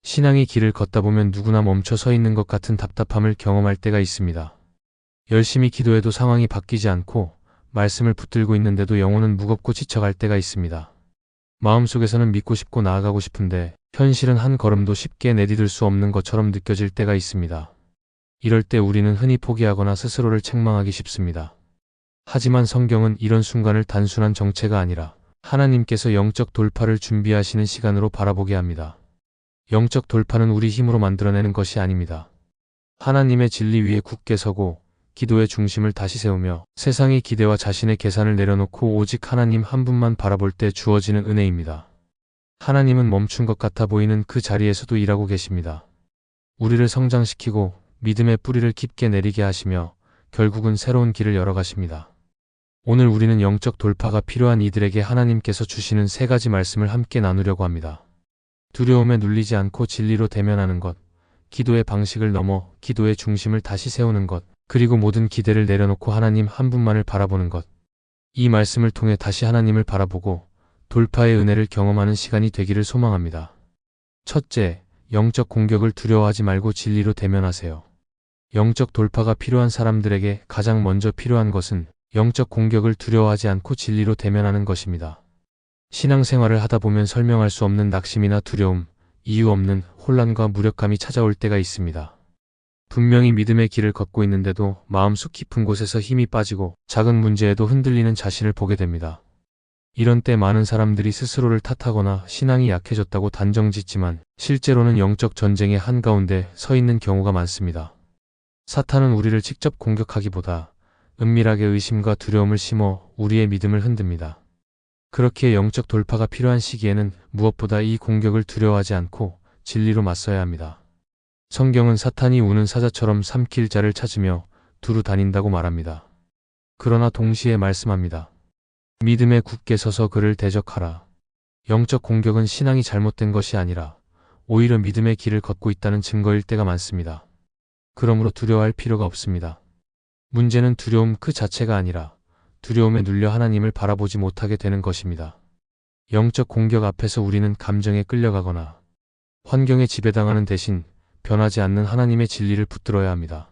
신앙의 길을 걷다 보면 누구나 멈춰 서 있는 것 같은 답답함을 경험할 때가 있습니다. 열심히 기도해도 상황이 바뀌지 않고 말씀을 붙들고 있는데도 영혼은 무겁고 지쳐갈 때가 있습니다. 마음속에서는 믿고 싶고 나아가고 싶은데 현실은 한 걸음도 쉽게 내디딜 수 없는 것처럼 느껴질 때가 있습니다. 이럴 때 우리는 흔히 포기하거나 스스로를 책망하기 쉽습니다. 하지만 성경은 이런 순간을 단순한 정체가 아니라 하나님께서 영적 돌파를 준비하시는 시간으로 바라보게 합니다. 영적 돌파는 우리 힘으로 만들어내는 것이 아닙니다. 하나님의 진리 위에 굳게 서고 기도의 중심을 다시 세우며 세상의 기대와 자신의 계산을 내려놓고 오직 하나님 한 분만 바라볼 때 주어지는 은혜입니다. 하나님은 멈춘 것 같아 보이는 그 자리에서도 일하고 계십니다. 우리를 성장시키고 믿음의 뿌리를 깊게 내리게 하시며 결국은 새로운 길을 열어가십니다. 오늘 우리는 영적 돌파가 필요한 이들에게 하나님께서 주시는 3가지 말씀을 함께 나누려고 합니다. 두려움에 눌리지 않고 진리로 대면하는 것, 기도의 방식을 넘어 기도의 중심을 다시 세우는 것, 그리고 모든 기대를 내려놓고 하나님 한 분만을 바라보는 것. 이 말씀을 통해 다시 하나님을 바라보고 돌파의 은혜를 경험하는 시간이 되기를 소망합니다. 첫째, 영적 공격을 두려워하지 말고 진리로 대면하세요. 영적 돌파가 필요한 사람들에게 가장 먼저 필요한 것은 영적 공격을 두려워하지 않고 진리로 대면하는 것입니다. 신앙생활을 하다 보면 설명할 수 없는 낙심이나 두려움, 이유 없는 혼란과 무력감이 찾아올 때가 있습니다. 분명히 믿음의 길을 걷고 있는데도 마음속 깊은 곳에서 힘이 빠지고 작은 문제에도 흔들리는 자신을 보게 됩니다. 이런 때 많은 사람들이 스스로를 탓하거나 신앙이 약해졌다고 단정짓지만 실제로는 영적 전쟁의 한가운데 서 있는 경우가 많습니다. 사탄은 우리를 직접 공격하기보다 은밀하게 의심과 두려움을 심어 우리의 믿음을 흔듭니다. 그렇기에 영적 돌파가 필요한 시기에는 무엇보다 이 공격을 두려워하지 않고 진리로 맞서야 합니다. 성경은 사탄이 우는 사자처럼 삼킬 자를 찾으며 두루 다닌다고 말합니다. 그러나 동시에 말씀합니다. 믿음에 굳게 서서 그를 대적하라. 영적 공격은 신앙이 잘못된 것이 아니라 오히려 믿음의 길을 걷고 있다는 증거일 때가 많습니다. 그러므로 두려워할 필요가 없습니다. 문제는 두려움 그 자체가 아니라 두려움에 눌려 하나님을 바라보지 못하게 되는 것입니다. 영적 공격 앞에서 우리는 감정에 끌려가거나 환경에 지배당하는 대신 변하지 않는 하나님의 진리를 붙들어야 합니다.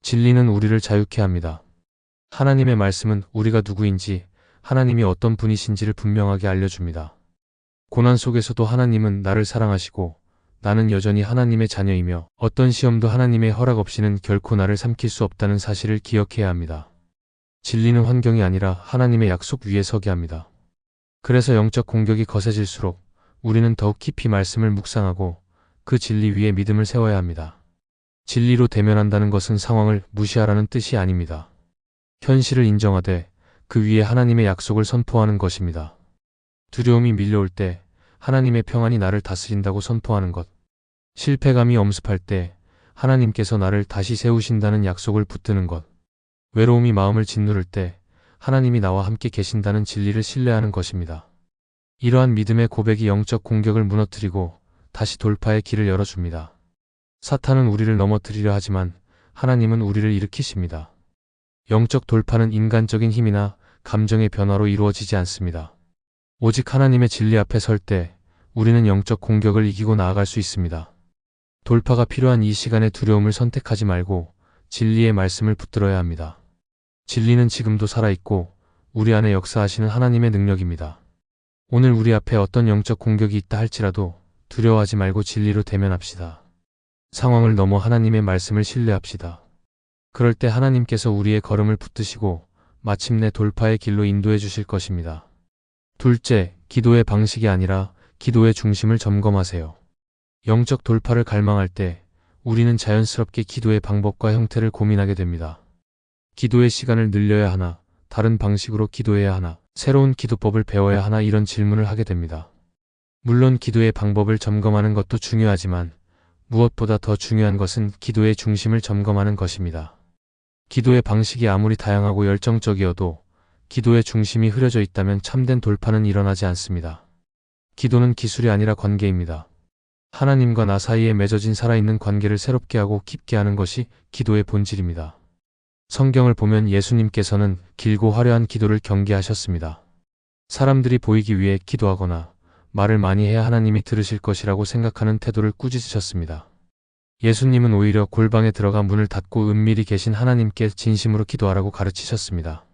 진리는 우리를 자유케 합니다. 하나님의 말씀은 우리가 누구인지, 하나님이 어떤 분이신지를 분명하게 알려줍니다. 고난 속에서도 하나님은 나를 사랑하시고 나는 여전히 하나님의 자녀이며 어떤 시험도 하나님의 허락 없이는 결코 나를 삼킬 수 없다는 사실을 기억해야 합니다. 진리는 환경이 아니라 하나님의 약속 위에 서게 합니다. 그래서 영적 공격이 거세질수록 우리는 더욱 깊이 말씀을 묵상하고 그 진리 위에 믿음을 세워야 합니다. 진리로 대면한다는 것은 상황을 무시하라는 뜻이 아닙니다. 현실을 인정하되 그 위에 하나님의 약속을 선포하는 것입니다. 두려움이 밀려올 때 하나님의 평안이 나를 다스린다고 선포하는 것. 실패감이 엄습할 때 하나님께서 나를 다시 세우신다는 약속을 붙드는 것. 외로움이 마음을 짓누를 때 하나님이 나와 함께 계신다는 진리를 신뢰하는 것입니다. 이러한 믿음의 고백이 영적 공격을 무너뜨리고 다시 돌파의 길을 열어줍니다. 사탄은 우리를 넘어뜨리려 하지만 하나님은 우리를 일으키십니다. 영적 돌파는 인간적인 힘이나 감정의 변화로 이루어지지 않습니다. 오직 하나님의 진리 앞에 설 때 우리는 영적 공격을 이기고 나아갈 수 있습니다. 돌파가 필요한 이 시간에 두려움을 선택하지 말고 진리의 말씀을 붙들어야 합니다. 진리는 지금도 살아있고 우리 안에 역사하시는 하나님의 능력입니다. 오늘 우리 앞에 어떤 영적 공격이 있다 할지라도 두려워하지 말고 진리로 대면합시다. 상황을 넘어 하나님의 말씀을 신뢰합시다. 그럴 때 하나님께서 우리의 걸음을 붙드시고 마침내 돌파의 길로 인도해 주실 것입니다. 둘째, 기도의 방식이 아니라 기도의 중심을 점검하세요. 영적 돌파를 갈망할 때 우리는 자연스럽게 기도의 방법과 형태를 고민하게 됩니다. 기도의 시간을 늘려야 하나, 다른 방식으로 기도해야 하나, 새로운 기도법을 배워야 하나 이런 질문을 하게 됩니다. 물론 기도의 방법을 점검하는 것도 중요하지만 무엇보다 더 중요한 것은 기도의 중심을 점검하는 것입니다. 기도의 방식이 아무리 다양하고 열정적이어도 기도의 중심이 흐려져 있다면 참된 돌파는 일어나지 않습니다. 기도는 기술이 아니라 관계입니다. 하나님과 나 사이에 맺어진 살아있는 관계를 새롭게 하고 깊게 하는 것이 기도의 본질입니다. 성경을 보면 예수님께서는 길고 화려한 기도를 경계하셨습니다. 사람들이 보이기 위해 기도하거나 말을 많이 해야 하나님이 들으실 것이라고 생각하는 태도를 꾸짖으셨습니다. 예수님은 오히려 골방에 들어가 문을 닫고 은밀히 계신 하나님께 진심으로 기도하라고 가르치셨습니다.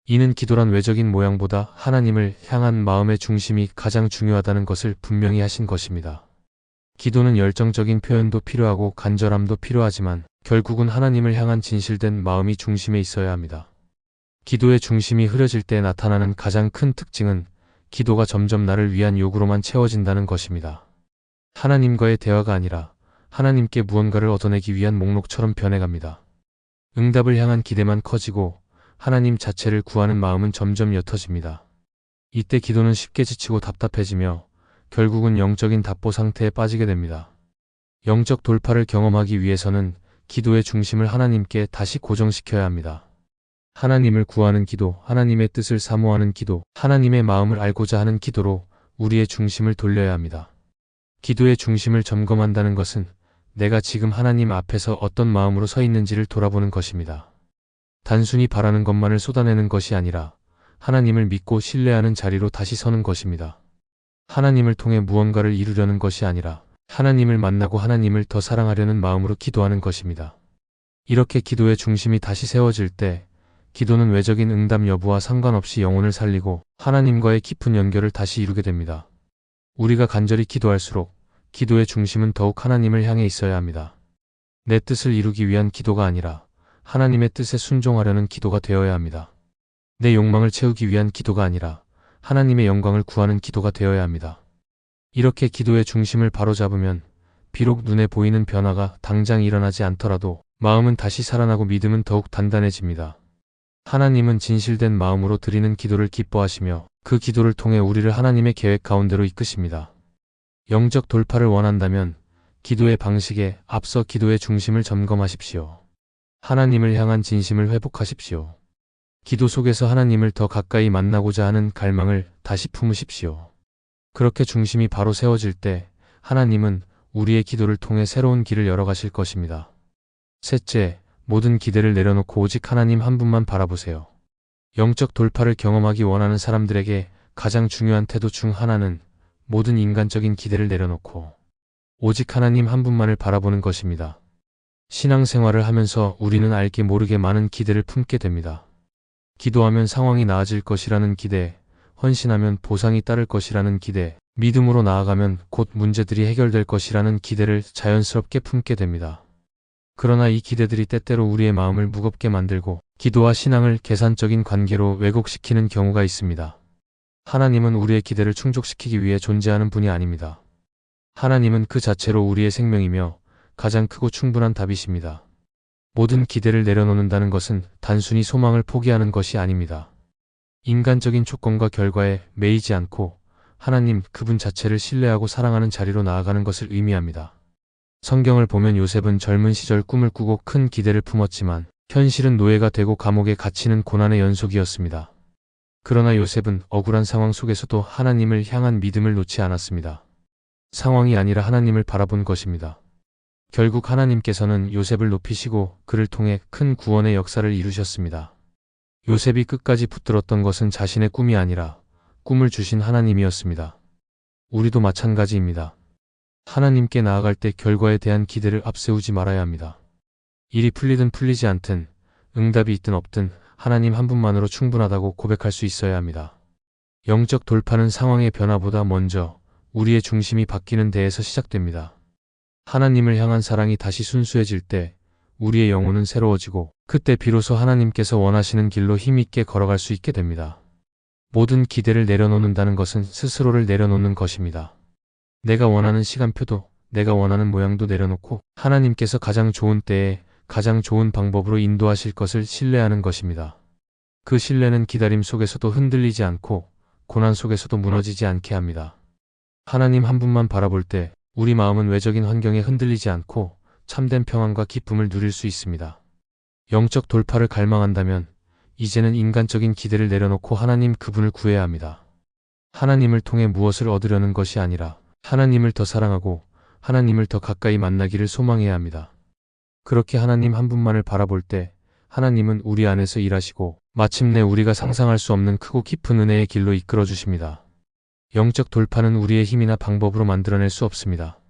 이는 기도란 외적인 모양보다 하나님을 향한 마음의 중심이 가장 중요하다는 것을 분명히 하신 것입니다. 기도는 열정적인 표현도 필요하고 간절함도 필요하지만 결국은 하나님을 향한 진실된 마음이 중심에 있어야 합니다. 기도의 중심이 흐려질 때 나타나는 가장 큰 특징은 기도가 점점 나를 위한 요구로만 채워진다는 것입니다. 하나님과의 대화가 아니라 하나님께 무언가를 얻어내기 위한 목록처럼 변해갑니다. 응답을 향한 기대만 커지고 하나님 자체를 구하는 마음은 점점 옅어집니다. 이때 기도는 쉽게 지치고 답답해지며 결국은 영적인 답보 상태에 빠지게 됩니다. 영적 돌파를 경험하기 위해서는 기도의 중심을 하나님께 다시 고정시켜야 합니다. 하나님을 구하는 기도, 하나님의 뜻을 사모하는 기도, 하나님의 마음을 알고자 하는 기도로 우리의 중심을 돌려야 합니다. 기도의 중심을 점검한다는 것은 내가 지금 하나님 앞에서 어떤 마음으로 서 있는지를 돌아보는 것입니다. 단순히 바라는 것만을 쏟아내는 것이 아니라 하나님을 믿고 신뢰하는 자리로 다시 서는 것입니다. 하나님을 통해 무언가를 이루려는 것이 아니라 하나님을 만나고 하나님을 더 사랑하려는 마음으로 기도하는 것입니다. 이렇게 기도의 중심이 다시 세워질 때 기도는 외적인 응답 여부와 상관없이 영혼을 살리고 하나님과의 깊은 연결을 다시 이루게 됩니다. 우리가 간절히 기도할수록 기도의 중심은 더욱 하나님을 향해 있어야 합니다. 내 뜻을 이루기 위한 기도가 아니라 하나님의 뜻에 순종하려는 기도가 되어야 합니다. 내 욕망을 채우기 위한 기도가 아니라 하나님의 영광을 구하는 기도가 되어야 합니다. 이렇게 기도의 중심을 바로잡으면 비록 눈에 보이는 변화가 당장 일어나지 않더라도 마음은 다시 살아나고 믿음은 더욱 단단해집니다. 하나님은 진실된 마음으로 드리는 기도를 기뻐하시며 그 기도를 통해 우리를 하나님의 계획 가운데로 이끄십니다. 영적 돌파를 원한다면 기도의 방식에 앞서 기도의 중심을 점검하십시오. 하나님을 향한 진심을 회복하십시오. 기도 속에서 하나님을 더 가까이 만나고자 하는 갈망을 다시 품으십시오. 그렇게 중심이 바로 세워질 때 하나님은 우리의 기도를 통해 새로운 길을 열어가실 것입니다. 셋째, 모든 기대를 내려놓고 오직 하나님 한 분만 바라보세요. 영적 돌파를 경험하기 원하는 사람들에게 가장 중요한 태도 중 하나는 모든 인간적인 기대를 내려놓고 오직 하나님 한 분만을 바라보는 것입니다. 신앙생활을 하면서 우리는 알게 모르게 많은 기대를 품게 됩니다. 기도하면 상황이 나아질 것이라는 기대, 헌신하면 보상이 따를 것이라는 기대, 믿음으로 나아가면 곧 문제들이 해결될 것이라는 기대를 자연스럽게 품게 됩니다. 그러나 이 기대들이 때때로 우리의 마음을 무겁게 만들고 기도와 신앙을 계산적인 관계로 왜곡시키는 경우가 있습니다. 하나님은 우리의 기대를 충족시키기 위해 존재하는 분이 아닙니다. 하나님은 그 자체로 우리의 생명이며 가장 크고 충분한 답이십니다. 모든 기대를 내려놓는다는 것은 단순히 소망을 포기하는 것이 아닙니다. 인간적인 조건과 결과에 매이지 않고 하나님 그분 자체를 신뢰하고 사랑하는 자리로 나아가는 것을 의미합니다. 성경을 보면 요셉은 젊은 시절 꿈을 꾸고 큰 기대를 품었지만 현실은 노예가 되고 감옥에 갇히는 고난의 연속이었습니다. 그러나 요셉은 억울한 상황 속에서도 하나님을 향한 믿음을 놓지 않았습니다. 상황이 아니라 하나님을 바라본 것입니다. 결국 하나님께서는 요셉을 높이시고 그를 통해 큰 구원의 역사를 이루셨습니다. 요셉이 끝까지 붙들었던 것은 자신의 꿈이 아니라 꿈을 주신 하나님이었습니다. 우리도 마찬가지입니다. 하나님께 나아갈 때 결과에 대한 기대를 앞세우지 말아야 합니다. 일이 풀리든 풀리지 않든 응답이 있든 없든 하나님 한 분만으로 충분하다고 고백할 수 있어야 합니다. 영적 돌파는 상황의 변화보다 먼저 우리의 중심이 바뀌는 데에서 시작됩니다. 하나님을 향한 사랑이 다시 순수해질 때 우리의 영혼은 새로워지고 그때 비로소 하나님께서 원하시는 길로 힘있게 걸어갈 수 있게 됩니다. 모든 기대를 내려놓는다는 것은 스스로를 내려놓는 것입니다. 내가 원하는 시간표도 내가 원하는 모양도 내려놓고 하나님께서 가장 좋은 때에 가장 좋은 방법으로 인도하실 것을 신뢰하는 것입니다. 그 신뢰는 기다림 속에서도 흔들리지 않고 고난 속에서도 무너지지 않게 합니다. 하나님 한 분만 바라볼 때 우리 마음은 외적인 환경에 흔들리지 않고 참된 평안과 기쁨을 누릴 수 있습니다. 영적 돌파를 갈망한다면 이제는 인간적인 기대를 내려놓고 하나님 그분을 구해야 합니다. 하나님을 통해 무엇을 얻으려는 것이 아니라 하나님을 더 사랑하고 하나님을 더 가까이 만나기를 소망해야 합니다. 그렇게 하나님 한 분만을 바라볼 때 하나님은 우리 안에서 일하시고 마침내 우리가 상상할 수 없는 크고 깊은 은혜의 길로 이끌어 주십니다. 영적 돌파는 우리의 힘이나 방법으로 만들어낼 수 없습니다.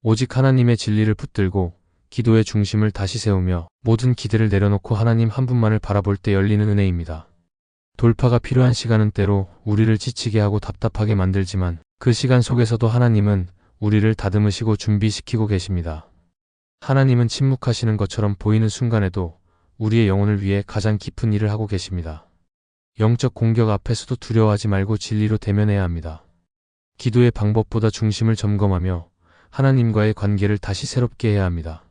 오직 하나님의 진리를 붙들고 기도의 중심을 다시 세우며 모든 기대를 내려놓고 하나님 한 분만을 바라볼 때 열리는 은혜입니다. 돌파가 필요한 시간은 때로 우리를 지치게 하고 답답하게 만들지만 그 시간 속에서도 하나님은 우리를 다듬으시고 준비시키고 계십니다. 하나님은 침묵하시는 것처럼 보이는 순간에도 우리의 영혼을 위해 가장 깊은 일을 하고 계십니다. 영적 공격 앞에서도 두려워하지 말고 진리로 대면해야 합니다. 기도의 방법보다 중심을 점검하며 하나님과의 관계를 다시 새롭게 해야 합니다.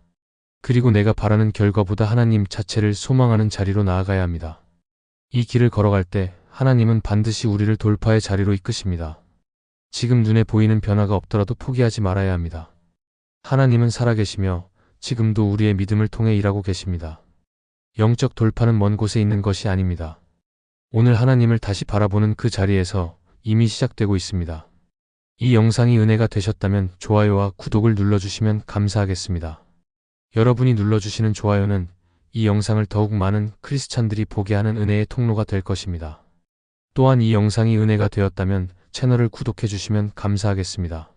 그리고 내가 바라는 결과보다 하나님 자체를 소망하는 자리로 나아가야 합니다. 이 길을 걸어갈 때 하나님은 반드시 우리를 돌파의 자리로 이끄십니다. 지금 눈에 보이는 변화가 없더라도 포기하지 말아야 합니다. 하나님은 살아계시며 지금도 우리의 믿음을 통해 일하고 계십니다. 영적 돌파는 먼 곳에 있는 것이 아닙니다. 오늘 하나님을 다시 바라보는 그 자리에서 이미 시작되고 있습니다. 이 영상이 은혜가 되셨다면 좋아요와 구독을 눌러주시면 감사하겠습니다. 여러분이 눌러주시는 좋아요는 이 영상을 더욱 많은 크리스찬들이 보게 하는 은혜의 통로가 될 것입니다. 또한 이 영상이 은혜가 되었다면 채널을 구독해 주시면 감사하겠습니다.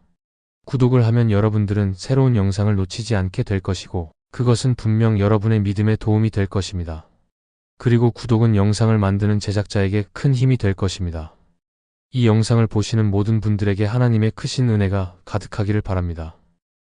구독을 하면 여러분들은 새로운 영상을 놓치지 않게 될 것이고 그것은 분명 여러분의 믿음에 도움이 될 것입니다. 그리고 구독은 영상을 만드는 제작자에게 큰 힘이 될 것입니다. 이 영상을 보시는 모든 분들에게 하나님의 크신 은혜가 가득하기를 바랍니다.